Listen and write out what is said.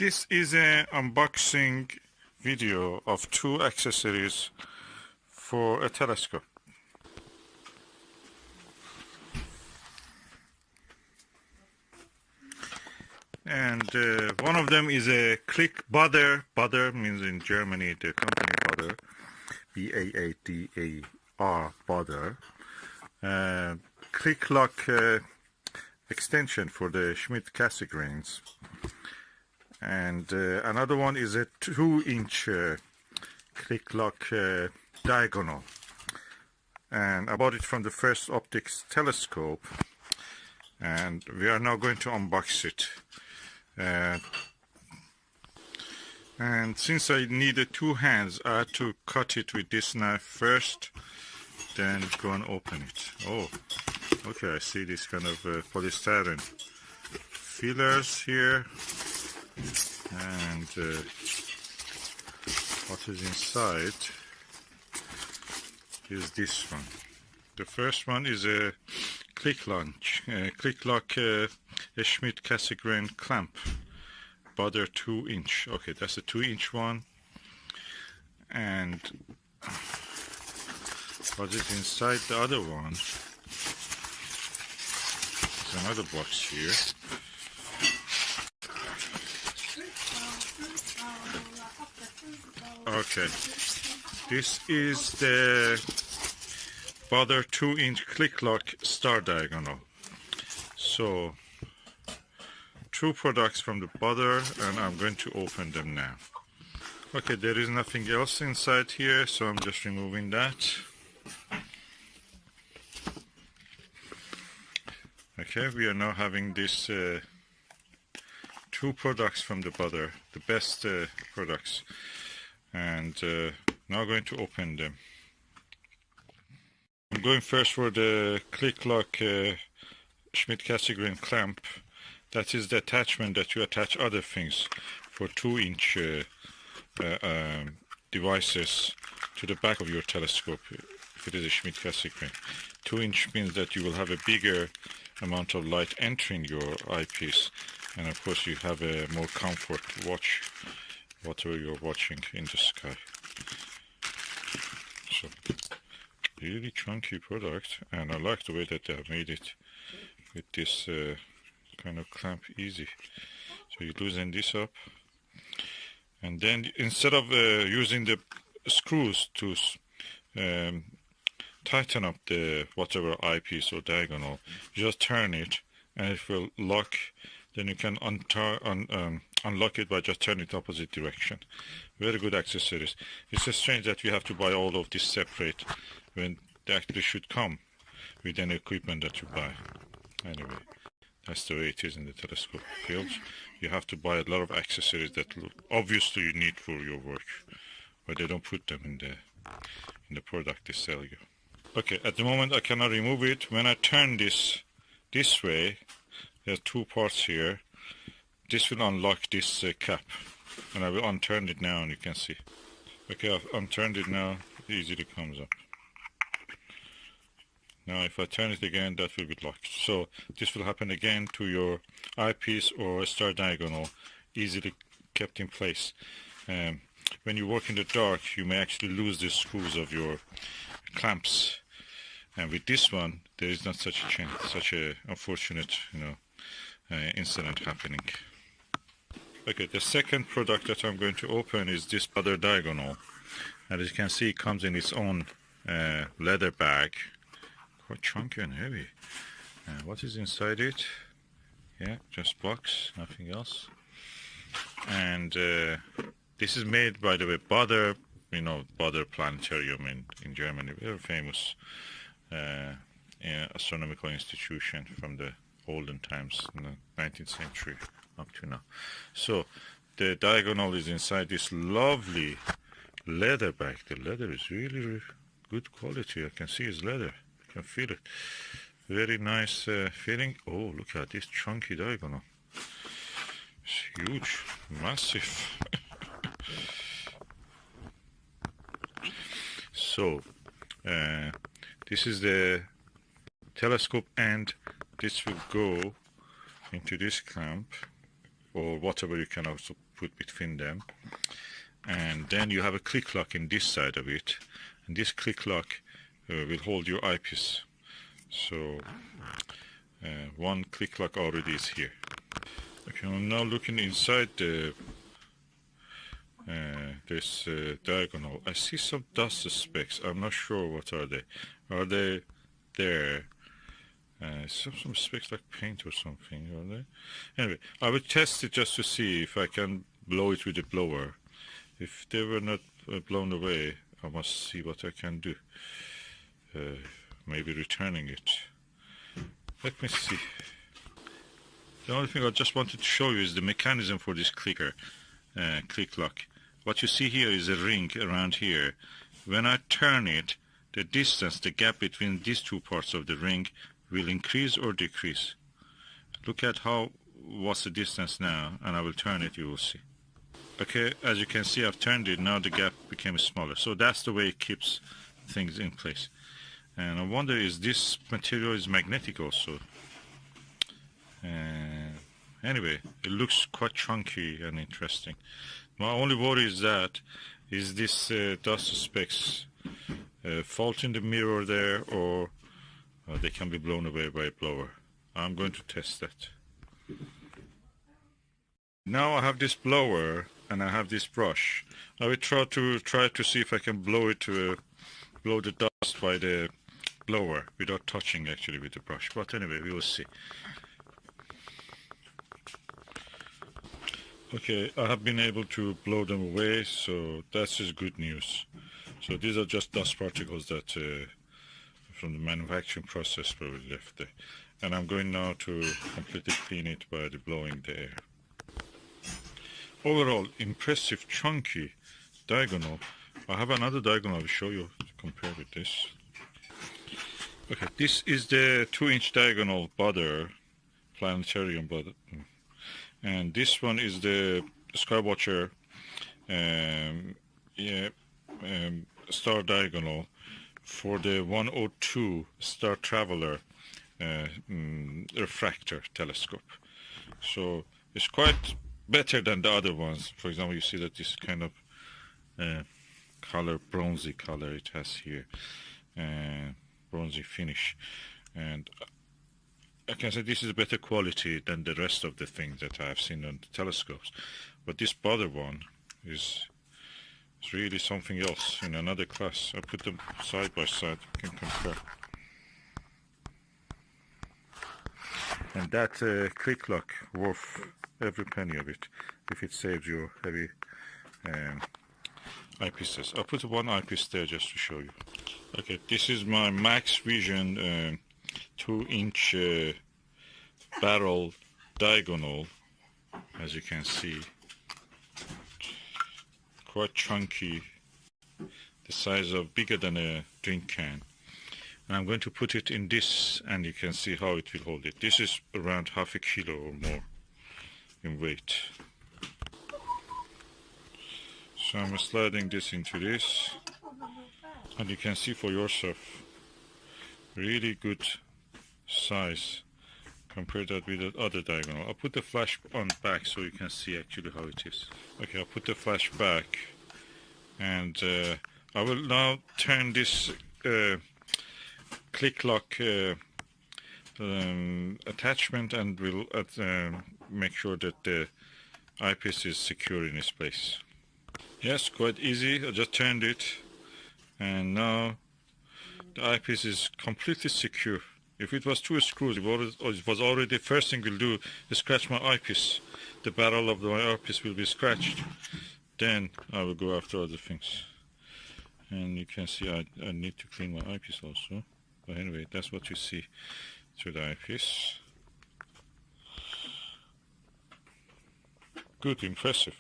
This is an unboxing video of two accessories for a telescope. And one of them is a Baader. Baader means in Germany the company Baader, B-A-A-D-A-R, Baader. ClickLock extension for the Schmidt-Cassegrains. And another one is a 2-inch ClickLock diagonal. And I bought it from the First Optics telescope. And we are now going to unbox it. And since I needed two hands, I had to cut it with this knife first, then go and open it. Oh, okay, I see this kind of polystyrene fillers here. And what is inside is this one. The first one is a ClickLock a Schmidt-Cassegrain clamp, Baader 2-inch. Okay, that's a 2-inch one. And what is inside the other one? There's another box here. Okay, this is the Baader 2-inch ClickLock star diagonal. So, two products from the Baader, and I'm going to open them now. Okay, there is nothing else inside here, so I'm just removing that. Okay, we are now having this two products from the Baader, the best products. And now going to open them. I'm going first for the ClickLock Schmidt-Cassegrain clamp. That is the attachment that you attach other things for 2-inch devices to the back of your telescope if it is a Schmidt-Cassegrain. 2-inch means that you will have a bigger amount of light entering your eyepiece, and of course you have a more comfort to watch whatever you're watching in the sky. So, really chunky product, and I like the way that they have made it with this kind of clamp easy. So you loosen this up, and then instead of using the screws to tighten up the whatever eyepiece or diagonal, you just turn it and it will lock. Then you can unlock it by just turning it opposite direction. Very good accessories. It's just strange that you have to buy all of this separate when they actually should come with any equipment that you buy. Anyway, that's the way it is in the telescope field. You have to buy a lot of accessories that obviously you need for your work, but they don't put them in the product they sell you. Okay, at the moment I cannot remove it. When I turn this way, there are two parts here. This will unlock this cap, and I will unturn it now, and you can see. Okay, I've unturned it now. It easily comes up. Now if I turn it again, that will be locked. So this will happen again to your eyepiece or a star diagonal, easily kept in place. When you work in the dark, you may actually lose the screws of your clamps, and with this one there is not such a unfortunate incident happening. Okay, the second product that I'm going to open is this Baader diagonal, and as you can see, it comes in its own leather bag, quite chunky and heavy. What is inside it? Yeah, just box, nothing else. And this is made, by the way, Baader, Baader Planetarium in Germany, very famous astronomical institution from the olden times, in the 19th century up to now. So the diagonal is inside this lovely leather bag. The leather is really good quality. I can see it's leather. I can feel it. Very nice feeling. Oh, look at this chunky diagonal. It's huge, massive. So this is the telescope, and this will go into this clamp, or whatever you can also put between them. And then you have a click lock in this side of it, and this click lock will hold your eyepiece. So one click lock already is here. Okay, I'm now looking inside the this diagonal. I see some dust specks. I'm not sure what are they. Are they there? Some specks like paint or something. Are they? Anyway, I will test it just to see if I can blow it with a blower. If they were not blown away, I must see what I can do. Maybe returning it. Let me see. The only thing I just wanted to show you is the mechanism for this clicker, click lock. What you see here is a ring around here. When I turn it, the distance, the gap between these two parts of the ring will increase or decrease. Look at what's the distance now, and I will turn it, you will see. Okay, as you can see, I've turned it, now the gap became smaller. So that's the way it keeps things in place. And I wonder, is this material is magnetic also? Anyway, it looks quite chunky and interesting. My only worry is this dust specks fault in the mirror there, or they can be blown away by a blower. I'm going to test that. Now I have this blower and I have this brush. I will try to see if I can blow the dust by the blower without touching actually with the brush. But anyway, we will see. Okay, I have been able to blow them away, so that's just good news. So these are just dust particles that from the manufacturing process probably left there. And I'm going now to completely clean it by the blowing the air. Overall, impressive, chunky diagonal. I have another diagonal I will show you to compare with this. Okay, this is the 2-inch diagonal Baader Planetarium Baader. And this one is the Skywatcher star diagonal for the 102 Star Traveler refractor telescope. So it's quite better than the other ones. For example, you see that this kind of color, bronzy color it has here, bronzy finish, and I can say this is better quality than the rest of the things that I have seen on the telescopes. But this Baader one is really something else, in another class. I put them side by side, you can compare. And that click lock worth every penny of it, if it saves your heavy eyepieces. I'll put one eyepiece there just to show you. Okay, this is my Max Vision 2-inch barrel diagonal, as you can see. Quite chunky, the size of bigger than a drink can. And I'm going to put it in this, and you can see how it will hold it. This is around half a kilo or more in weight. So I'm sliding this into this, and you can see for yourself, really good size. Compare that with the other diagonal. I'll put the flash on back so you can see actually how it is. Okay, I'll put the flash back, and I will now turn this click lock attachment, and will make sure that the eyepiece is secure in its place. Yes, quite easy. I just turned it, and now the eyepiece is completely secure. If it was 2 screws, it was already the first thing we'll do is scratch my eyepiece. The barrel of my eyepiece will be scratched. Then I will go after other things. And you can see I need to clean my eyepiece also. But anyway, that's what you see through the eyepiece. Good, impressive.